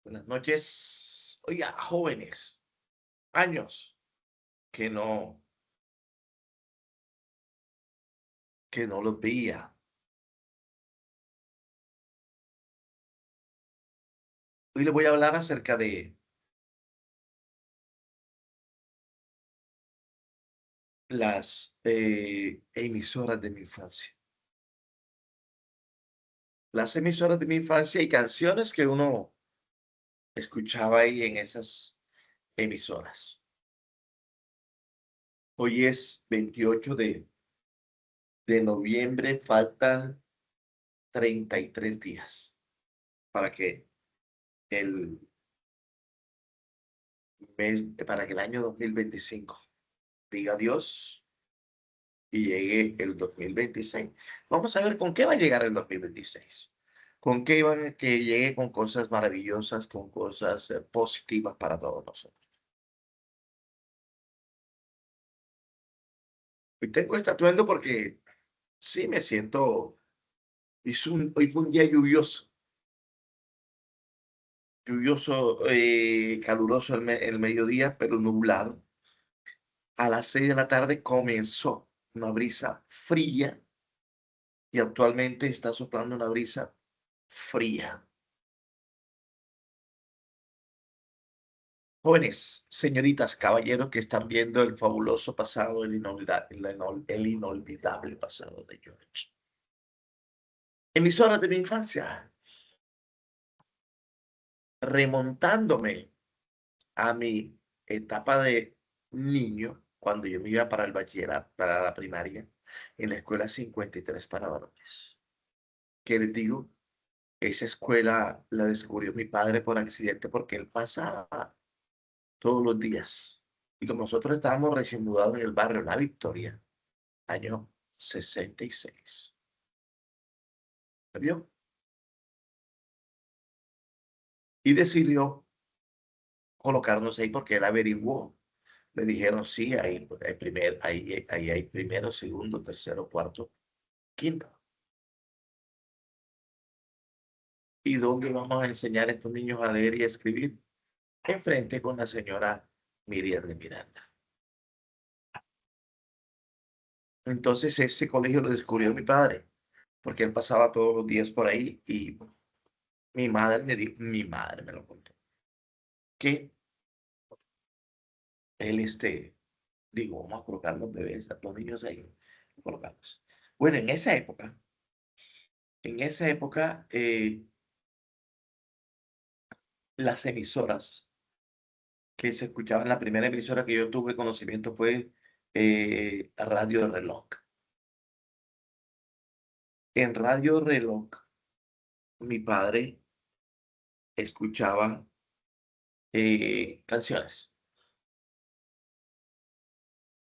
Buenas noches. Oiga, jóvenes, años que no los veía. Hoy les voy a hablar acerca de las emisoras de mi infancia. Las emisoras de mi infancia y canciones que uno escuchaba ahí en esas emisoras. Hoy es 28 de noviembre, faltan 33 días para que el para que el año 2025 diga adiós y llegue el 2026. Vamos a ver con qué va a llegar el 2026. Con qué va a que llegue con cosas maravillosas, con cosas positivas para todos nosotros. Hoy tengo este atuendo porque sí me siento, hoy fue un día lluvioso, caluroso el mediodía, pero nublado. A las 6 de la tarde comenzó una brisa fría y actualmente está soplando una brisa fría. Jóvenes, señoritas, caballeros que están viendo el fabuloso pasado, el inolvidable pasado de George. Emisoras de mi infancia, remontándome a mi etapa de niño, cuando yo me iba para el bachillerato, para la primaria, en la escuela 53 para varones. ¿Qué les digo? Esa escuela la descubrió mi padre por accidente porque él pasaba todos los días. Y como nosotros estábamos recién mudados en el barrio La Victoria, año 66. ¿Me vio? Y decidió colocarnos ahí porque él averiguó. Le dijeron, sí, ahí hay primero, segundo, tercero, cuarto, quinto. ¿Y dónde vamos a enseñar a estos niños a leer y a escribir? Enfrente con la señora Miriam de Miranda. Entonces ese colegio lo descubrió mi padre, porque él pasaba todos los días por ahí y mi madre me lo contó, que él, digo, vamos a colocar los bebés, a los niños ahí, colocamos. Bueno, en esa época, las emisoras que se escuchaban, la primera emisora que yo tuve conocimiento fue Radio Reloj. En Radio Reloj, mi padre escuchaba canciones,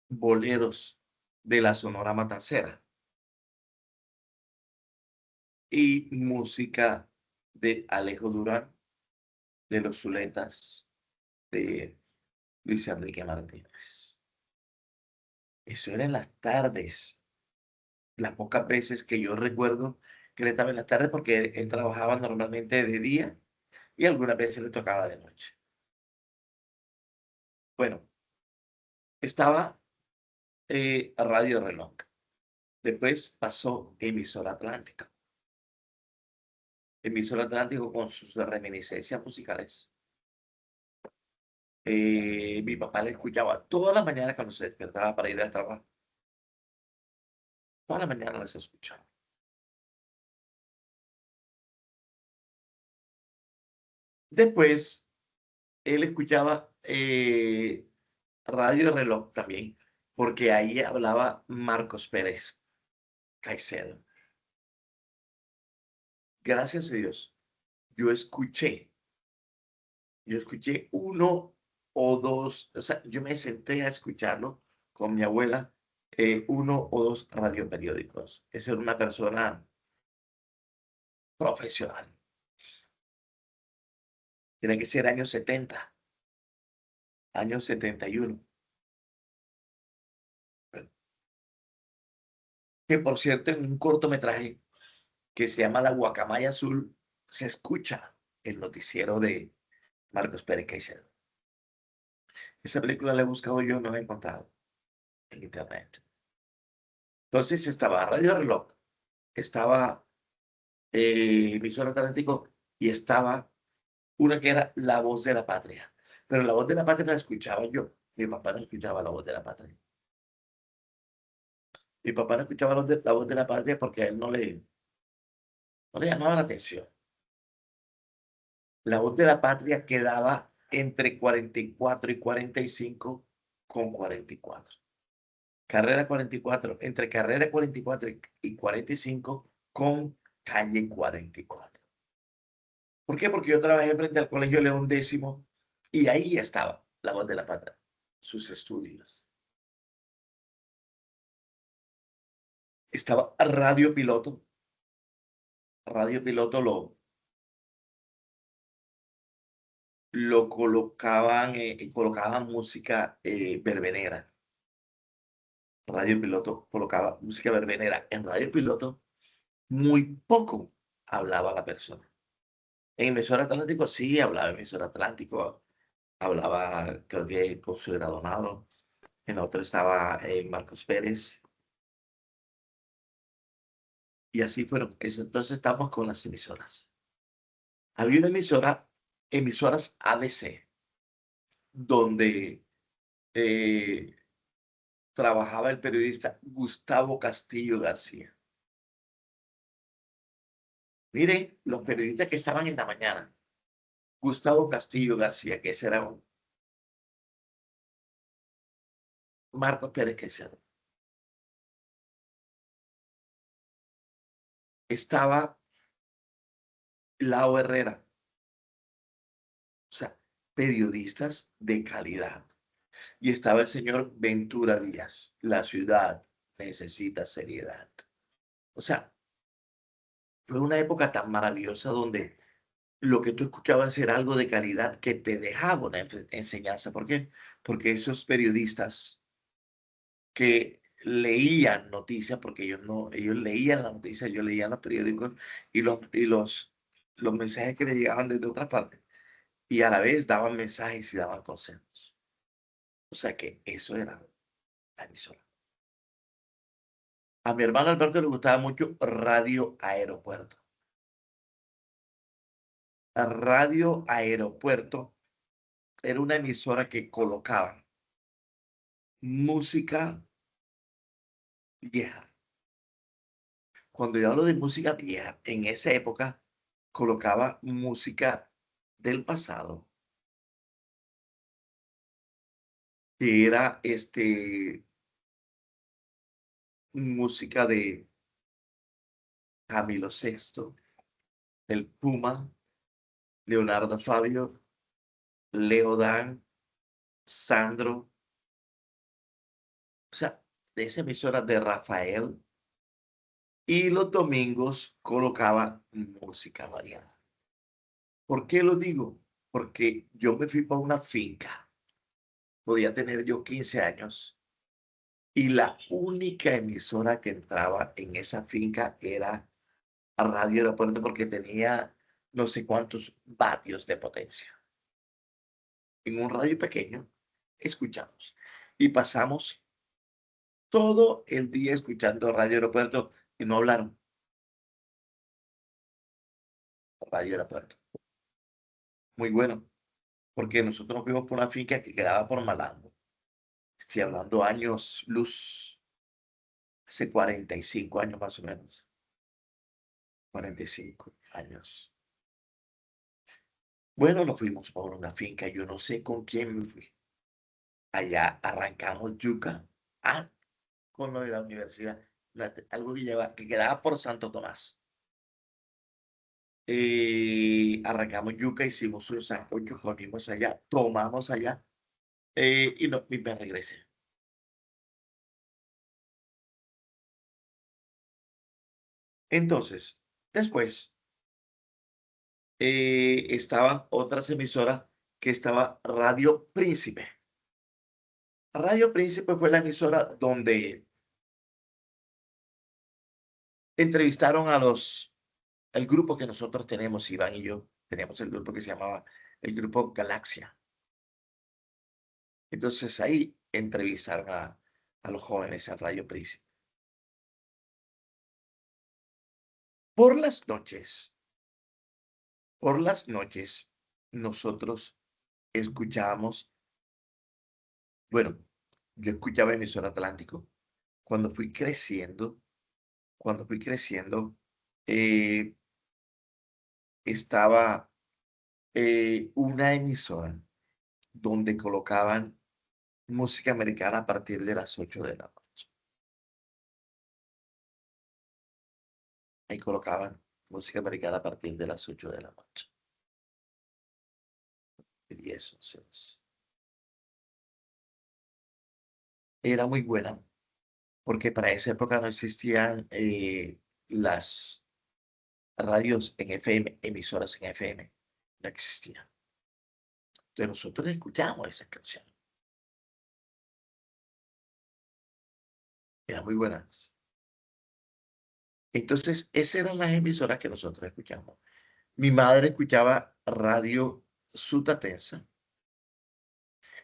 boleros de la Sonora Matancera y música de Alejo Durán, de Los Zuletas, de Luis Enrique Martínez. Eso era en las tardes, las pocas veces que yo recuerdo que él estaba en las tardes, porque él trabajaba normalmente de día y algunas veces le tocaba de noche. Bueno, estaba Radio Reloj. Después pasó Emisora Atlántica. Emisora Atlántico con sus reminiscencias musicales. Mi papá le escuchaba todas las mañanas cuando se despertaba para ir al trabajo. Todas las mañanas les escuchaba. Después, él escuchaba Radio Reloj también, porque ahí hablaba Marcos Pérez Caicedo. Gracias a Dios, yo escuché, yo escuché uno o dos, o sea, yo me senté a escucharlo con mi abuela, uno o dos radioperiódicos. Esa era una persona profesional. Tiene que ser años 70, años 71. Que por cierto, en un cortometraje que se llama La Guacamaya Azul, se escucha el noticiero de Marcos Pérez Caicedo. Esa película la he buscado yo, no la he encontrado en internet. Entonces estaba Radio Reloj, estaba Emisora Atlántico y estaba una que era La Voz de la Patria. Pero La Voz de la Patria la escuchaba yo. Mi papá no escuchaba La Voz de la Patria. Mi papá no escuchaba la Voz de la Patria porque a él no le llamaba la atención. La Voz de la Patria quedaba entre 44 y 45 con 44. Carrera 44, entre carrera 44 y 45 con calle 44. ¿Por qué? Porque yo trabajé frente al Colegio León X y ahí estaba La Voz de la Patria, sus estudios. Estaba Radio Piloto. Radio Piloto lo colocaban música verbenera. Radio Piloto colocaba música verbenera. En Radio Piloto muy poco hablaba la persona. En Emisora Atlántico sí hablaba Emisora Atlántico, hablaba creo que con su Donado, en otro estaba Marcos Pérez, y así fueron. Entonces estamos con las emisoras. Había una emisora, emisoras ABC, donde eh, trabajaba el periodista Gustavo Castillo García. Miren, los periodistas que estaban en la mañana. Gustavo Castillo García, que ese era un Marcos Pérez Quesada. Estaba Lao Herrera, o sea, periodistas de calidad. Y estaba el señor Ventura Díaz. La ciudad necesita seriedad. O sea, fue una época tan maravillosa donde lo que tú escuchabas era algo de calidad que te dejaba una enseñanza. ¿Por qué? Porque esos periodistas que leían noticias, porque ellos no, ellos leían las noticias, ellos leían los periódicos y los mensajes que le llegaban desde otras partes, y a la vez daban mensajes y daban consejos. O sea que eso era la emisora. A mi hermano Alberto le gustaba mucho Radio Aeropuerto. La Radio Aeropuerto era una emisora que colocaba música vieja. Cuando yo hablo de música vieja, en esa época colocaba música del pasado, que era música de Camilo Sexto, el Puma, Leonardo Fabio, Leo Dan, Sandro, o sea, de esa emisora de Rafael, y los domingos colocaba música variada. ¿Por qué lo digo? Porque yo me fui para una finca, podía tener yo 15 años, y la única emisora que entraba en esa finca era a Radio Aeropuerto porque tenía no sé cuántos vatios de potencia. En un radio pequeño, escuchamos y pasamos todo el día escuchando Radio Aeropuerto y no hablaron. Radio Aeropuerto. Muy bueno, porque nosotros nos fuimos por una finca que quedaba por Malambo. Estoy hablando años luz, hace 45 años más o menos. 45 años. Bueno, nos fuimos por una finca, yo no sé con quién me fui. Allá arrancamos yuca. Ah, con lo de la universidad. Algo que quedaba por Santo Tomás. Arrancamos yuca, hicimos un sancocho, comimos allá, tomamos allá y me regresé. Entonces, después estaban otras emisoras que estaba Radio Príncipe. Radio Príncipe fue la emisora donde entrevistaron el grupo que nosotros tenemos, Iván y yo, teníamos el grupo que se llamaba el grupo Galaxia. Entonces ahí entrevistaron a los jóvenes en Radio Príncipe. Por las noches, por las noches, nosotros escuchábamos, bueno, yo escuchaba emisora Atlántico. Cuando fui creciendo, cuando fui creciendo, eh, estaba una emisora donde colocaban música americana a partir de las 8 de la noche. Ahí colocaban música americana a partir de las 8 de la noche. De 10, 11, 12. Era muy buena, porque para esa época no existían las radios en FM, emisoras en FM. No existían. Entonces nosotros escuchábamos esas canciones. Eran muy buenas. Entonces, esas eran las emisoras que nosotros escuchamos. Mi madre escuchaba radio sutatensa,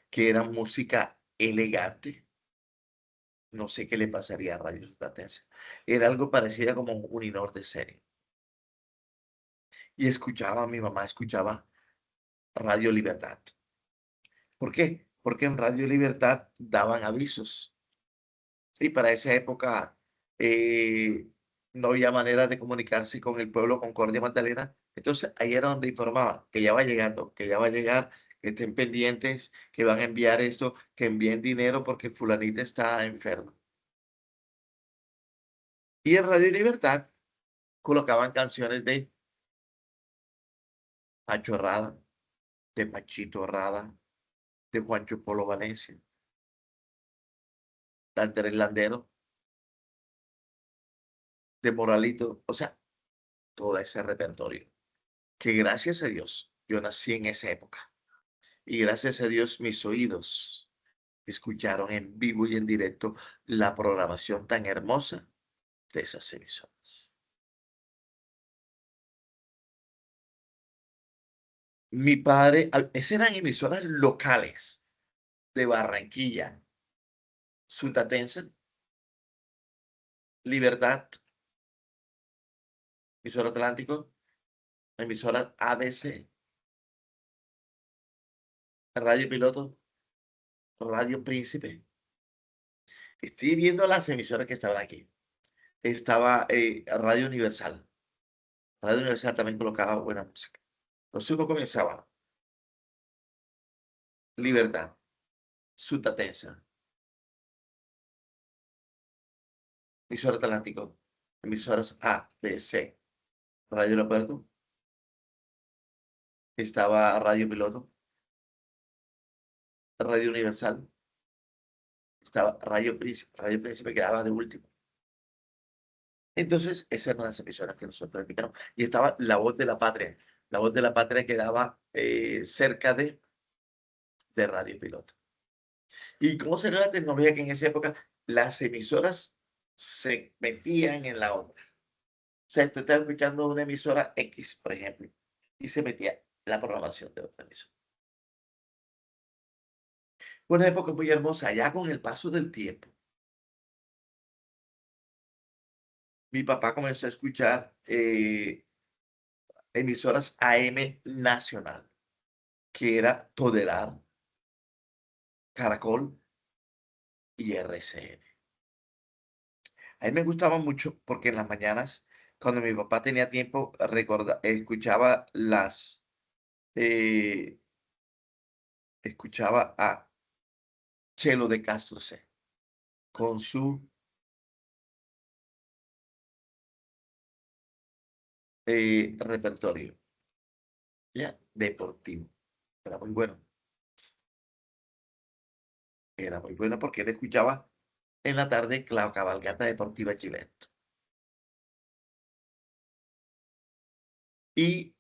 que era música elegante. No sé qué le pasaría a radio sutatensa. Era algo parecido como un Uninor de serie. Y escuchaba, mi mamá escuchaba Radio Libertad. ¿Por qué? Porque en Radio Libertad daban avisos. Y para esa época eh, no había manera de comunicarse con el pueblo Concordia Magdalena. Entonces ahí era donde informaba que ya va llegando, que ya va a llegar, que estén pendientes, que van a enviar esto, que envíen dinero porque fulanita está enferma. Y en Radio Libertad colocaban canciones de Pacho Rada, de Pachito Rada, de Juancho Polo Valencia, de Andrés Landero, de Moralito, o sea, todo ese repertorio. Que gracias a Dios yo nací en esa época. Y gracias a Dios mis oídos escucharon en vivo y en directo la programación tan hermosa de esas emisoras. Mi padre, esas eran emisoras locales de Barranquilla, Sutatensa, Libertad, emisora Atlántico, emisora ABC, Radio Piloto, Radio Príncipe. Estoy viendo las emisoras que estaban aquí. Estaba Radio Universal. Radio Universal también colocaba buena música. Entonces uno comenzaba Libertad, Sutatensa, emisora Atlántico, emisoras A, B, C, Radio Aeropuerto, estaba Radio Piloto, Radio Universal, estaba Radio Príncipe quedaba de último. Entonces, esas eran las emisoras que nosotros escuchamos. Y estaba La Voz de la Patria quedaba cerca de Radio Piloto. ¿Y cómo se la tecnología que en esa época las emisoras se metían en la obra? O sea, tú estás escuchando una emisora X, por ejemplo, y se metía la programación de otra emisora. Una época muy hermosa, ya con el paso del tiempo. Mi papá comenzó a escuchar emisoras AM nacional, que era Todelar, Caracol y RCN. A mí me gustaba mucho porque en las mañanas, cuando mi papá tenía tiempo, escuchaba eh, escuchaba a Chelo de Castro C con su repertorio ya deportivo. Era muy bueno, era muy bueno porque él escuchaba en la tarde la cabalgata deportiva Gillette. Y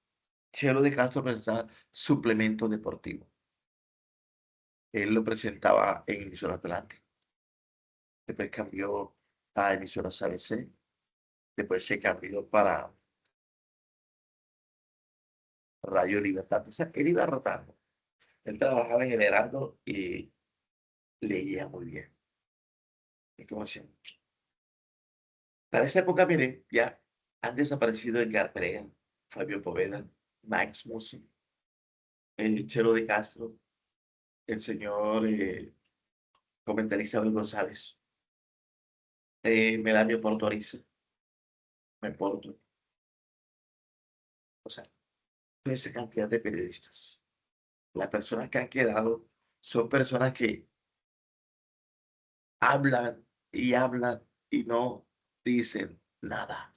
Chelo de Castro presentaba suplemento deportivo. Él lo presentaba en emisora Atlántica. Después cambió a emisoras ABC. Después se cambió para Radio Libertad. O sea, él iba rotando. Él trabajaba en el Heraldo y leía muy bien. Es como si, para esa época, mire, ya han desaparecido Edgar Perea, Fabio Poveda, Max Musso, el Chelo de Castro, el señor comentarista Abel González, Melanio Portoriza, me porto. O sea, toda esa cantidad de periodistas. Las personas que han quedado son personas que hablan y no dicen nada.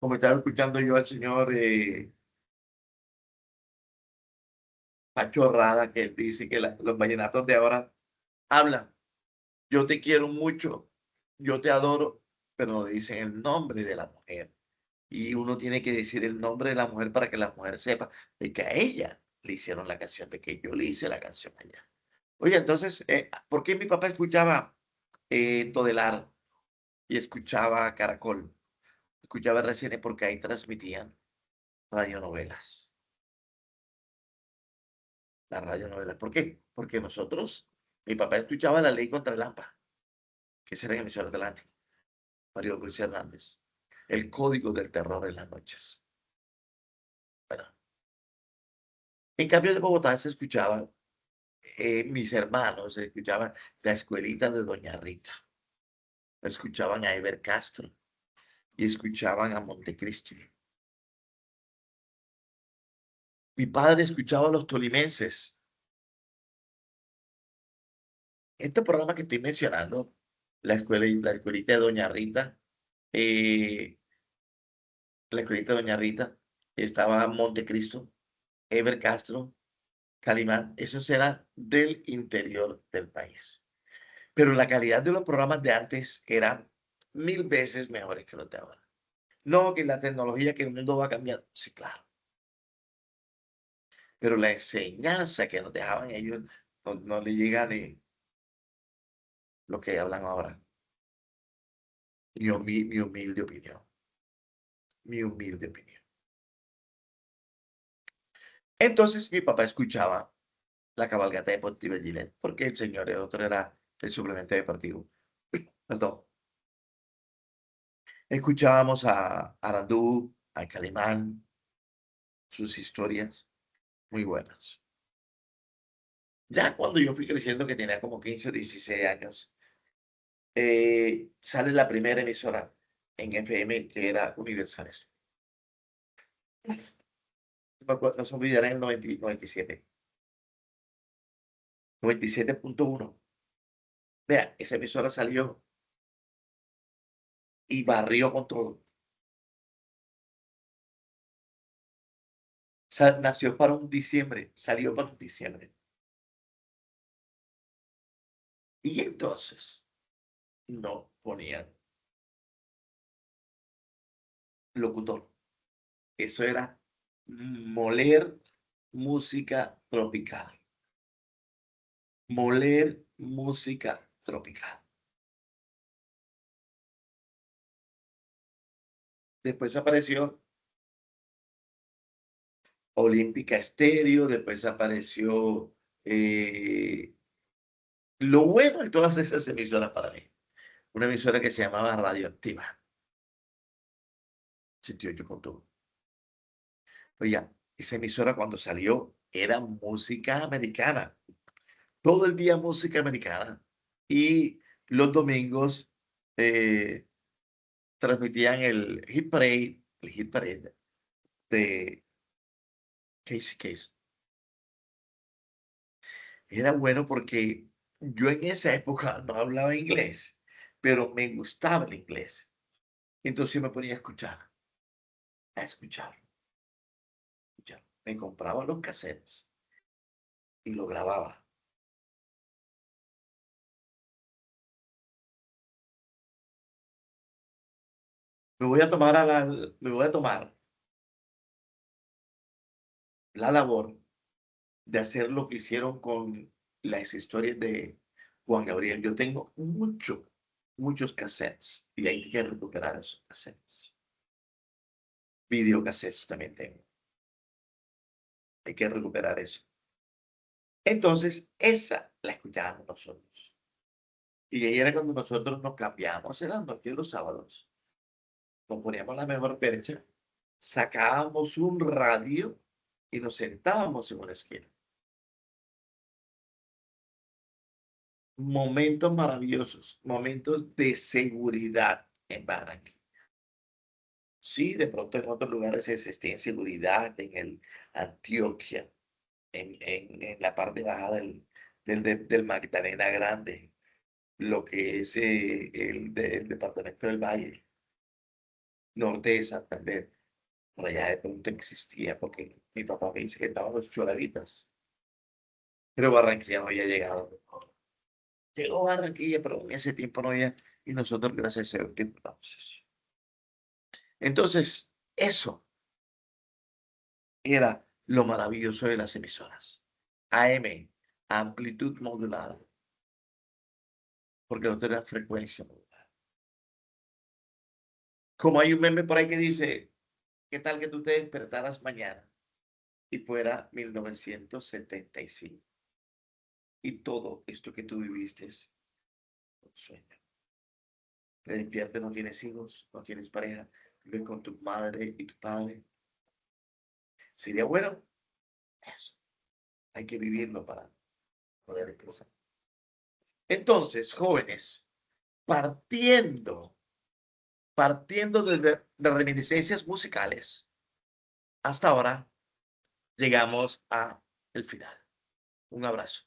Como estaba escuchando yo al señor Pacho Rada, que él dice que los vallenatos de ahora hablan. Yo te quiero mucho, yo te adoro, pero no dicen el nombre de la mujer. Y uno tiene que decir el nombre de la mujer para que la mujer sepa de que a ella le hicieron la canción, de que yo le hice la canción a ella. Oye, entonces, ¿por qué mi papá escuchaba Todelar y escuchaba Caracol? Escuchaba RCN porque ahí transmitían radionovelas, las radionovelas. ¿Por qué? Porque nosotros, mi papá escuchaba La Ley contra el AMPA, que será en emisora delante, Mario Luis Hernández, El Código del Terror en las noches. Bueno, en cambio de Bogotá se escuchaba, mis hermanos escuchaban La Escuelita de Doña Rita, escuchaban a Ever Castro y escuchaban a Montecristo. Mi padre escuchaba a los tolimenses. Este programa que estoy mencionando, la escuelita de Doña Rita, eh, la escuelita de Doña Rita, estaba Montecristo, Ever Castro, Calimán, esos eran del interior del país. Pero la calidad de los programas de antes eran 1000 veces mejores que los de ahora. No que la tecnología, que el mundo va cambiando, sí, claro. Pero la enseñanza que nos dejaban ellos no le llega ni lo que hablan ahora. Mi humilde opinión. Mi humilde opinión. Entonces mi papá escuchaba la cabalgata deportiva de Gillette, porque el señor, el otro era el suplemento deportivo. Perdón. Escuchábamos a Arandú, a Calimán, sus historias muy buenas. Ya cuando yo fui creciendo, que tenía como 15 o 16 años, sale la primera emisora en FM, que era Universales. No se olvidará en el 97. 97.1. Vea, esa emisora salió y barrió con todo. Nació para un diciembre, salió para un diciembre. Y entonces no ponían locutor. Eso era moler música tropical. Moler música tropical. Después apareció Olímpica Estéreo, después apareció lo bueno de todas esas emisoras para mí. Una emisora que se llamaba Radioactiva, 88.1. Oiga, esa emisora cuando salió era música americana. Todo el día música americana. Y los domingos eh, transmitían el hit parade de Casey Kasem. Era bueno porque yo en esa época no hablaba inglés, pero me gustaba el inglés. Entonces me ponía a escuchar, escuchar. Me compraba los cassettes y lo grababa. Me voy a tomar la labor de hacer lo que hicieron con las historias de Juan Gabriel. Yo tengo muchos cassettes y hay que recuperar esos cassettes. videocassettes también tengo. Hay que recuperar eso. Entonces, esa la escuchábamos nosotros. Y ahí era cuando nosotros nos cambiábamos en las noches los sábados. Nos poníamos la mejor percha, sacábamos un radio y nos sentábamos en una esquina. Momentos maravillosos, momentos de seguridad en Barranquilla. Sí, de pronto en otros lugares existía inseguridad, en el Antioquia, en la parte baja del Magdalena Grande, lo que es el departamento del Valle, norte de Santander. Por allá de pronto existía, porque mi papá me dice que estaban los Choraditas, pero Barranquilla no había llegado. Llegó Barranquilla, pero en ese tiempo no había, y nosotros, gracias a Dios, disfrutamos eso. Entonces, eso era lo maravilloso de las emisoras. AM, amplitud modulada, porque no tenía frecuencia modulada. Como hay un meme por ahí que dice, ¿qué tal que tú te despertaras mañana y fuera 1975? Y todo esto que tú viviste es un sueño. Te despiertes, no tienes hijos, no tienes pareja, vives con tu madre y tu padre. Sería bueno eso. Hay que vivirlo para poder expresar. Entonces, jóvenes, partiendo, partiendo de reminiscencias musicales, hasta ahora llegamos a el final. Un abrazo.